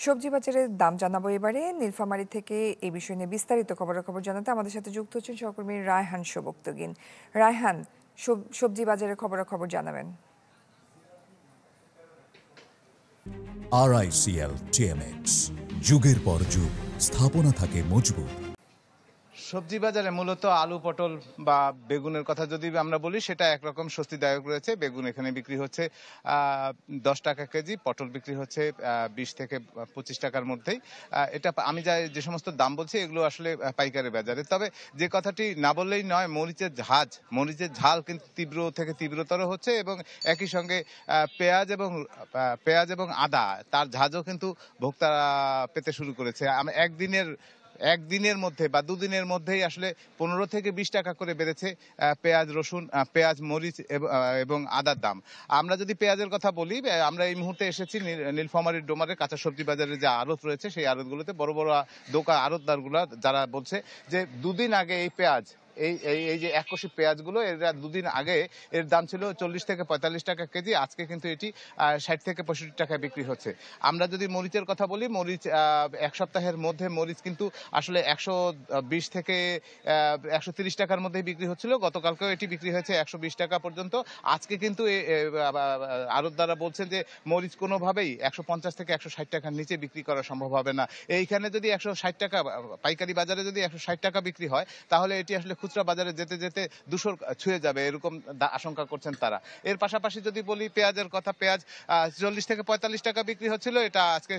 সবজি বাজারের দাম জানাবো এবারে। নীলফামারী থেকে এই বিষয় নিয়ে বিস্তারিত খবরাখবর জানাতে আমাদের সাথে যুক্ত হচ্ছেন সহকর্মী রায়হান শোভক্তগীন। রায়হান, সবজি বাজারের খবরাখবর জানাবেন। RICL TMX, যুগের পর যুগ স্থাপনা থাকে মজবুত। সবজি বাজারে মূলত আলু, পটল বা বেগুনের কথা যদি আমরা বলি, সেটা একরকম স্বস্তিদায়ক রয়েছে। বেগুন এখানে বিক্রি হচ্ছে 10 টাকা কেজি, পটল বিক্রি হচ্ছে 20 থেকে 25 টাকার মধ্যেই। এটা আমি যে সমস্ত দাম বলছি এগুলো আসলে পাইকারি বাজারে। তবে যে কথাটি না বললেই নয়, মরিচের ঝাল কিন্তু তীব্র থেকে তীব্রতর হচ্ছে এবং একই সঙ্গে পেঁয়াজ এবং আদা তার ঝাঁজও কিন্তু ভোক্তারা পেতে শুরু করেছে। একদিনের মধ্যে বা দুদিনের মধ্যেই আসলে 15 থেকে 20 টাকা করে বেড়েছে পেঁয়াজ, মরিচ এবং আদার দাম। আমরা যদি পেঁয়াজের কথা বলি, আমরা এই মুহূর্তে এসেছি নীলফামারীর ডোমারের কাঁচা সবজি বাজারে যে আড়ত রয়েছে, সেই আড়তগুলোতে বড় বড় আড়তদারগুলা যারা বলছে যে দুদিন আগে এই পেঁয়াজ এই যে এককোষী পেঁয়াজগুলো এরা দুদিন আগে এর দাম ছিল 40 থেকে 45 টাকা কেজি, আজকে কিন্তু এটি 60 থেকে 65 টাকায় বিক্রি হচ্ছে। আমরা যদি মরিচের কথা বলি, মরিচ এক সপ্তাহের মধ্যে মরিচ কিন্তু আসলে 120 থেকে 130 টাকার মধ্যে বিক্রি হচ্ছিল। গতকালকেও এটি বিক্রি হয়েছে 120 টাকা পর্যন্ত। আজকে কিন্তু আড়তদাররা বলছেন যে মরিচ কোনোভাবেই 150 থেকে 160 টাকার নিচে বিক্রি করা সম্ভব হবে না। এইখানে যদি 160 টাকা পাইকারি বাজারে যদি 160 টাকা বিক্রি হয়, তাহলে এটি আসলে খুচরা বাজারে যেতে যেতে 200 ছুঁয়ে যাবে, এরকম আশঙ্কা করছেন তারা। এর পাশাপাশি যদি বলি পেঁয়াজের কথা, পেঁয়াজ 40 থেকে 45 টাকা বিক্রি হচ্ছিল, এটা আজকে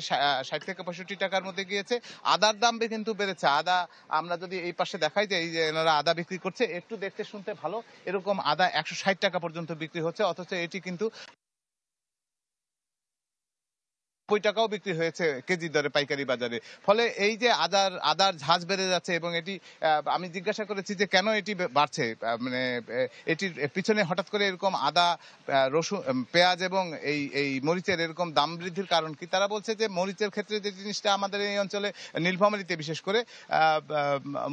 60 থেকে 65 টাকার মধ্যে গিয়েছে। আদার দাম কিন্তু বেড়েছে। আদা আমরা যদি এই পাশে দেখাই যে এই যে এনারা আদা বিক্রি করছে, একটু দেখতে শুনতে ভালো, এরকম আদা 160 টাকা পর্যন্ত বিক্রি হচ্ছে, অথচ এটি কিন্তু 90 টাকাও বিক্রি হয়েছে কেজি দরে পাইকারি বাজারে। ফলে এই যে আদার ঝাঁজ বেড়ে যাচ্ছে এবং এটি আমি জিজ্ঞাসা করেছি যে কেন এটি বাড়ছে, মানে এটির পিছনে হঠাৎ করে এরকম আদা, রসুন, পেঁয়াজ এবং এই মরিচের এরকম দাম বৃদ্ধির কারণ কি। তারা বলছে যে মরিচের ক্ষেত্রে যে জিনিসটা আমাদের এই অঞ্চলে নীলফামারীতে বিশেষ করে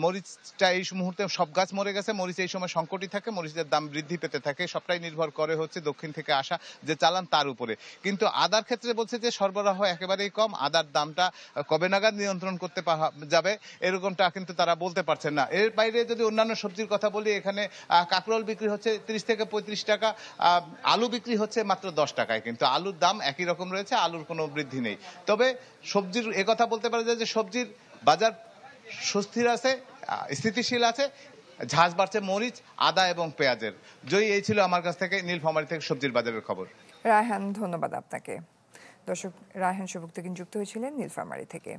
মরিচটা এই মুহূর্তে সব গাছ মরে গেছে, মরিচ এই সময় সংকটই থাকে, মরিচের দাম বৃদ্ধি পেতে থাকে। সবটাই নির্ভর করে হচ্ছে দক্ষিণ থেকে আসা যে চালান তার উপরে। কিন্তু আদার ক্ষেত্রে বলছে যে সরবরাহ একেবারেই কম, আদার দামটা কবে নাগাদ নিয়ন্ত্রণ করতে যাবে এরকমটা কিন্তু তারা বলতে পারছেন না। এর বাইরে যদি অন্যান্য সবজির কথা বলি, এখানে কাঁকরোল বিক্রি হচ্ছে 30 থেকে 35 টাকা, আলু বিক্রি হচ্ছে মাত্র 10 টাকায়। কিন্তু আলুর দাম একই রকম রয়েছে, আলুর কোনো বৃদ্ধি নেই। তবে সবজির কথা বলতে পারা যায় যে সবজির বাজার সুস্থির আছে, স্থিতিশীল আছে। ঝাঁজ বাড়ছে মরিচ, আদা এবং পেঁয়াজের। জয়ী, এই ছিল আমার কাছ থেকে নীলফামারী থেকে সবজির বাজারের খবর। রায়হান, ধন্যবাদ আপনাকে। দর্শক, রায়হান শোভক্তগীন যুক্ত হয়েছিলেন নীলফামারী থেকে।